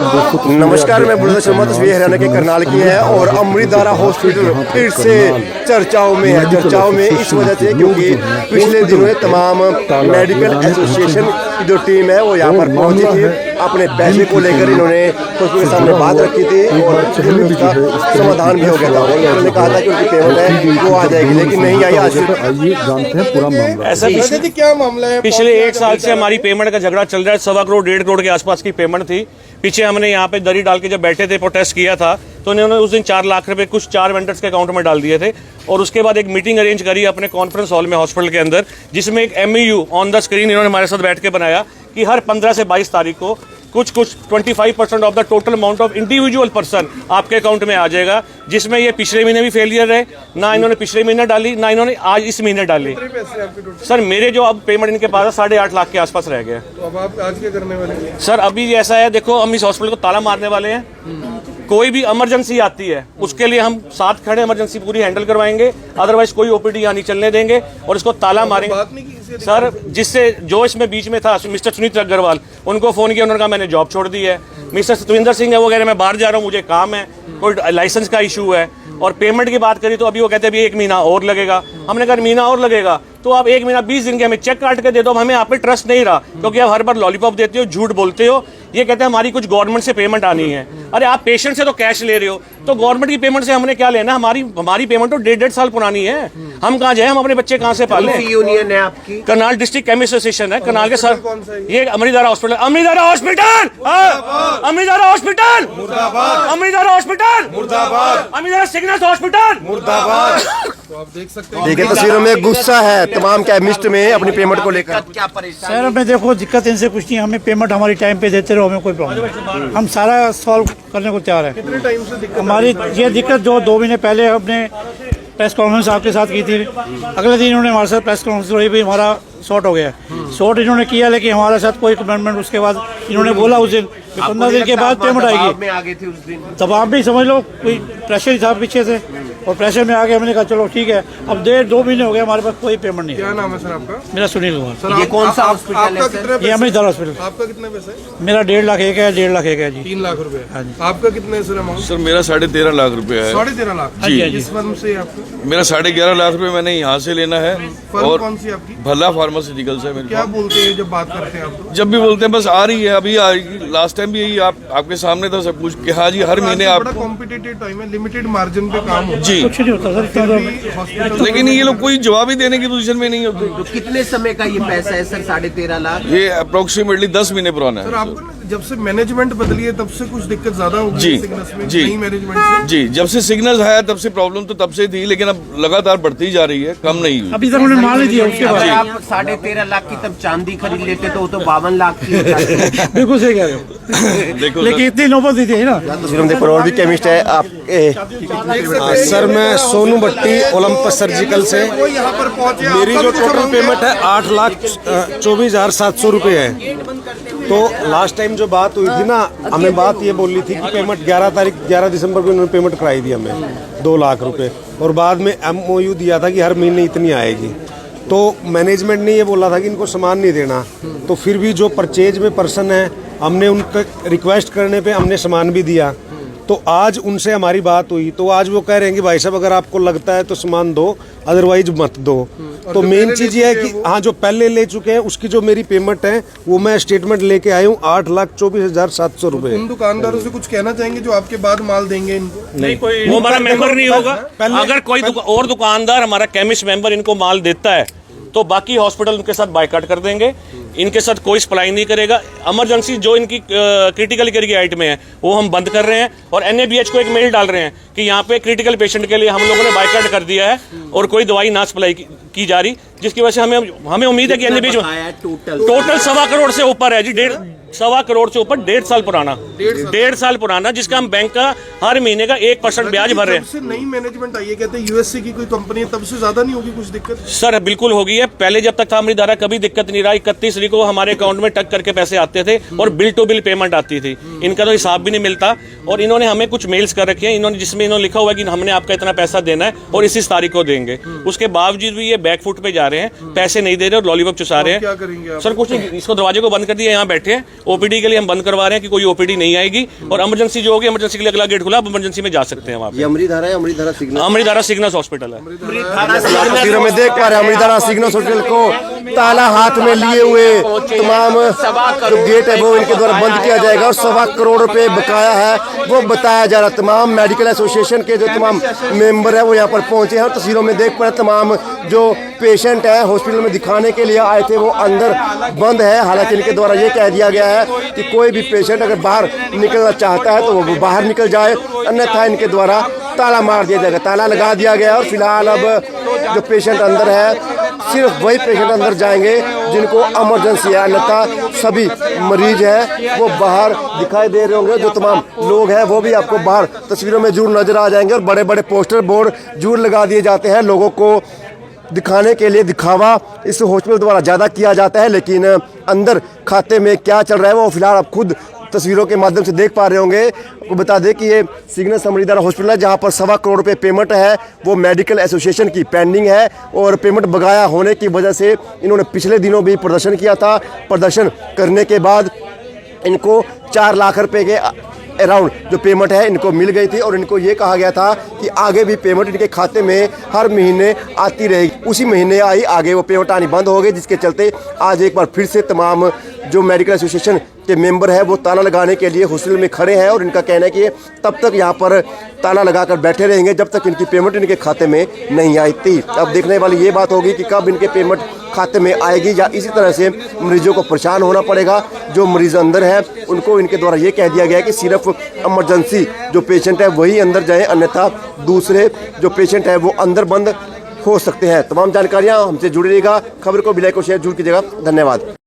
नमस्कार, मैं बुलंद शर्मा, तस्वीर हरियाणा के करनाल की है और अमृतधारा हॉस्पिटल फिर से चर्चाओं में है। चर्चाओं में इस वजह से क्योंकि पिछले दिनों में तमाम मेडिकल एसोसिएशन की जो टीम है वो यहाँ पर पहुंची थी। अपने पैसे को लेकर इन्होंने हॉस्पिटल के सामने बात रखी थी और उसका समाधान भी हो गया था। उन्होंने कहा था कि उनकी पेमेंट है वो आ जाएगी, लेकिन नहीं आई। आज आइए जानते हैं पूरा मामला। ऐसा क्या मामला है? पिछले 1 साल से हमारी पेमेंट का झगड़ा चल रहा है। 1.25 करोड़ 1.5 करोड़ के आसपास की पेमेंट थी। पीछे हमने यहाँ पे दरी डाल के जब बैठे थे, प्रोटेस्ट किया था, तो उन्होंने उस दिन 4 लाख रुपए कुछ 4 वेंडर्स के अकाउंट में डाल दिए थे। और उसके बाद एक मीटिंग अरेंज करी अपने कॉन्फ्रेंस हॉल में हॉस्पिटल के अंदर, जिसमें एक MOU ऑन द स्क्रीन इन्होंने हमारे साथ बैठ के बनाया कि हर 15 से 22 तारीख को कुछ 25% of the total amount of individual person आपके अकाउंट में आ जाएगा। जिसमें ये पिछले महीने भी फेलियर है, ना इन्होंने पिछले महीने डाली, ना इन्होंने आज इस महीने डाली। सर मेरे जो अब पेमेंट इनके पास है 8.5 लाख के आसपास रह गया। तो अब आप आज क्या करने वाले हैं? सर अभी ऐसा है, देखो हम इस हॉस्पिटल को ताला मारने वाले हैं। कोई भी इमरजेंसी आती है उसके लिए हम साथ खड़े, इमरजेंसी पूरी हैंडल करवाएंगे। अदरवाइज कोई OPD यहाँ नहीं चलने देंगे और इसको ताला मारेंगे। सर जिससे जो इसमें बीच में था मिस्टर सुनीत अग्रवाल, उनको फोन किया, उन्होंने कहा मैंने जॉब छोड़ दी है। मिस्टर सतविंदर सिंह है, वो कह रहे हैं मैं बाहर जा रहा हूँ, मुझे काम है, कोई लाइसेंस का इशू है। और पेमेंट की बात करी तो अभी वो कहते हैं अभी 1 महीना और लगेगा। हमने कहा महीना और लगेगा तो आप 1 महीना 20 दिन के हमें चेक काट के दे दो। हमें आप पे ट्रस्ट नहीं रहा क्योंकि आप हर बार लॉलीपॉप देते हो, झूठ बोलते हो। ये कहते हैं हमारी कुछ गवर्नमेंट से पेमेंट आनी है। अरे आप पेशेंट से तो कैश ले रहे हो, तो गवर्नमेंट की पेमेंट से हमने क्या लेना? हमारी पेमेंट तो 1.5 साल पुरानी है। हम कहाँ जाए, हम अपने बच्चे कहाँ से पालें? यूनियन है आपकी? करनाल डिस्ट्रिक्ट केमिस्ट एसोसिएशन है करनाल के सर। ये अमृतधारा हॉस्पिटल, अमृतधारा हॉस्पिटल, अमृतधारा हॉस्पिटल, अमृतधारा हॉस्पिटल, अमृतधारा सिग्नल हॉस्पिटल, मुर्दाबाद। तो आप देख सकते हैं, देखिए तस्वीरों में गुस्सा है तमाम केमिस्ट में अपनी पेमेंट को लेकर। क्या परेशानी? सर हमें देखो दिक्कत इनसे कुछ नहीं, हमें पेमेंट हमारी टाइम पे देते रहो, हमें कोई प्रॉब्लम। हम सारा सॉल्व करने को तैयार है। कितने टाइम से दिक्कत? हमारी ये दिक्कत जो 2 महीने पहले हमने प्रेस कॉन्फ्रेंस आपके साथ की थी, अगले दिन इन्होंने हमारे साथ प्रेस कॉन्फ्रेंस हुई, भी हमारा शॉर्ट हो गया। शॉर्ट इन्होंने किया लेकिन हमारे साथ कोई कमिटमेंट उसके बाद इन्होंने बोला उस दिन 15 दिन के बाद पेमेंट आएगी। में आगे थे उस दिन, तब आप भी समझ लो कोई प्रेशर ही था पीछे से और प्रेशर में आगे हमने कहा चलो ठीक है। अब 1.5-2 महीने हो गए हमारे पास कोई पेमेंट नहीं है। क्या नाम है सर आपका? मेरा सुनील कुमार। सर ये कौन सा हॉस्पिटल है आपका सर? कितने ये पैसे? अमृतधारा हॉस्पिटल। आपका कितने पैसे? मेरा 1.5 लाख एक है, 1.5 लाख एक है जी। 3 लाख रुपए। हाँ जी। आपका कितने सर अमाउंट? सर मेरा 13.5 लाख रुपया है। 13.5 लाख जी। किस फर्म से है आपका? मेरा 11.5 लाख रुपए मैंने यहाँ से लेना है। फर्म और कौन सी आपकी? भला फार्मास्यूटिकल्स है मेरे क्या पास। बोलते हैं जब बात करते हैं आप? तो जब भी बोलते हैं बस आ रही है, अभी आएगी। लास्ट टाइम भी यही आपके सामने था सब कुछ कि हाँ जी हर महीने बड़ा आप। कॉम्पिटिटिव टाइम है, लिमिटेड मार्जिन पे काम हो। जी कुछ नहीं होता सर इतना तो। हॉस्पिटल लेकिन ये लोग कोई जवाब ही देने की पोजीशन में नहीं होते। तो कितने समय का ये पैसा है सर? 13.5 लाख। ये अप्रोक्सीमेटली 10 महीने पुराना सर है। आपको ना जब से मैनेजमेंट बदली है तब से कुछ दिक्कत ज्यादा हो गई जी, है सिग्नल्स में? जी। नई मैनेजमेंट से? जी, जब से सिग्नल है तब से प्रॉब्लम तो तब से थी, लेकिन अब लगातार बढ़ती जा रही है, कम नहीं हुई। अभी तक उन्होंने मान नहीं दिया उसके अगर बाद। आप 13.5 लाख की तब चांदी खरीद लेते तो वो तो 52 लाख की हो जाती। बिल्कुल सही कह रहे हो देखो लेकिन इतनी नौबत नहीं थी ना। तस्वीरों में देखो और भी केमिस्ट है आप। सर मैं सोनू भट्टी ओलंपस सर्जिकल से। वो यहाँ पर पहुंचे, मेरी आपका जो भी टोटल जवाब पेमेंट है 8,24,700 रुपये है। तो लास्ट टाइम जो बात हुई थी ना, हमें बात ये बोल रही थी कि पेमेंट 11 दिसंबर को इन्होंने पेमेंट कराई थी हमें 2 लाख रुपए, और बाद में MOU दिया था कि हर महीने इतनी आएगी। तो मैनेजमेंट ने ये बोला था कि इनको सामान नहीं देना, तो फिर भी जो परचेज में पर्सन है हमने उनका रिक्वेस्ट करने पे हमने सामान भी दिया। तो आज उनसे हमारी बात हुई तो आज वो कह रहे हैं कि भाई साहब अगर आपको लगता है तो सामान दो, अदरवाइज मत दो। तो मेन चीज ये है कि हाँ जो पहले ले चुके हैं उसकी जो मेरी पेमेंट है वो मैं स्टेटमेंट लेके आया हूँ 8,24,700 रुपए। उन दुकानदारों से कुछ कहना चाहेंगे जो आपके बाद माल देंगे इनको? नहीं, कोई वो हमारा मेंबर नहीं होगा। अगर कोई और दुकानदार हमारा केमिस्ट मेंबर इनको माल देता है तो बाकी हॉस्पिटल उनके साथ बायकॉट कर देंगे, इनके साथ कोई सप्लाई नहीं करेगा। इमरजेंसी जो इनकी क्रिटिकल केयर की आइटम है वो हम बंद कर रहे हैं और NABH को एक मेल डाल रहे हैं कि यहाँ पे क्रिटिकल पेशेंट के लिए हम लोगों ने बायकॉट कर दिया है और कोई दवाई ना सप्लाई की जा रही, जिसकी वजह से हमें उम्मीद है कि NABH टोटल 1.25 करोड़ से ऊपर है जी। 1.25 करोड़ से ऊपर 1.5 साल पुराना, 1.5 साल पुराना, जिसका हम बैंक का हर महीने का 1% ब्याज भर रहे हैं। जब से नई मैनेजमेंट आई है, कहते हैं यूएसए की कोई कंपनी है, तब से ज्यादा नहीं होगी कुछ दिक्कत? सर बिल्कुल हो गई है। पहले जब तक था अमृतधारा कभी दिक्कत नहीं रहा। 31 तारीख को हमारे अकाउंट में टक करके पैसे आते थे और बिल टू बिल पेमेंट आती थी। इनका तो हिसाब भी नहीं मिलता। और इन्होंने हमें कुछ मेल्स कर रखे हैं इन्होंने, जिसमें इन्होंने लिखा हुआ है कि हमने आपका इतना पैसा देना है और इस तारीख को देंगे। उसके बावजूद भी ये बैकफुट पे जा रहे हैं, पैसे नहीं दे रहे और लॉलीपॉप चुसा रहे हैं। क्या करेंगे आप? सर कुछ नहीं, इसको दरवाजे को बंद कर दिया, यहाँ बैठे हैं। ओपीडी के लिए हम बंद करवा रहे हैं कि कोई ओपीडी नहीं आएगी। और इमरजेंसी जो होगी, इमरजेंसी के लिए अगला गेट खुला, आप इमरजेंसी में जा सकते हैं वहाँ ये अमृतधारा है, अमृतधारा सिग्नल, अमृतधारा सिग्नस हॉस्पिटल है। तस्वीरों में देख पा रहे हैं अमृतधारा सिग्नस हॉस्पिटल को ताला हाथ में लिए हुए तमाम जो गेट है वो इनके द्वारा बंद किया जाएगा और 1.25 करोड़ रुपए बकाया है वो बताया जा रहा है। तमाम मेडिकल एसोसिएशन के जो तमाम मेंबर है वो यहाँ पर पहुंचे हैं और तस्वीरों में देख पा रहे हैं तमाम जो पेशेंट है हॉस्पिटल में दिखाने के लिए आए थे वो अंदर बंद है। हालांकि इनके द्वारा ये कह दिया गया है कि कोई भी पेशेंट अगर बाहर निकलना चाहता है तो वो बाहर निकल जाए, अन्यथा इनके द्वारा ताला मार दिया जाएगा। ताला लगा दिया गया और फिलहाल अब जो पेशेंट अंदर है सिर्फ वही पेशेंट अंदर जाएंगे जिनको इमरजेंसी है, अन्यथा सभी मरीज है वो बाहर दिखाई दे रहे होंगे। जो तमाम लोग हैं वो भी आपको बाहर तस्वीरों में जरूर नजर आ जाएंगे और बड़े बड़े पोस्टर बोर्ड जरूर लगा दिए जाते हैं। लोगों को दिखाने के लिए दिखावा इस हॉस्पिटल द्वारा ज़्यादा किया जाता है, लेकिन अंदर खाते में क्या चल रहा है वो फिलहाल आप खुद तस्वीरों के माध्यम से देख पा रहे होंगे। आपको बता दें कि ये सिग्नस अमृतधारा हॉस्पिटल है जहां पर 1.25 करोड़ रुपए पेमेंट है वो मेडिकल एसोसिएशन की पेंडिंग है और पेमेंट बकाया होने की वजह से इन्होंने पिछले दिनों भी प्रदर्शन किया था। प्रदर्शन करने के बाद इनको 4 लाख रुपए के अराउंड जो पेमेंट है इनको मिल गई थी और इनको ये कहा गया था कि आगे भी पेमेंट इनके खाते में हर महीने आती रहेगी। उसी महीने आई, आगे वो पेमेंट आनी बंद हो गई, जिसके चलते आज एक बार फिर से तमाम जो मेडिकल एसोसिएशन के मेंबर है वो ताला लगाने के लिए हॉस्पिटल में खड़े हैं और इनका कहना है कि तब तक यहाँ पर ताला लगाकर बैठे रहेंगे जब तक इनकी पेमेंट इनके खाते में नहीं आई थी। अब देखने वाली ये बात होगी कि कब इनके पेमेंट खाते में आएगी या इसी तरह से मरीजों को परेशान होना पड़ेगा। जो मरीज अंदर है उनको इनके द्वारा ये कह दिया गया है कि सिर्फ इमरजेंसी जो पेशेंट है वही अंदर जाएं, अन्यथा दूसरे जो पेशेंट है वो अंदर बंद हो सकते हैं। तमाम जानकारियाँ हमसे जुड़ी रहेगा। खबर को भी लाइक और शेयर जरूर कीजिएगा। धन्यवाद।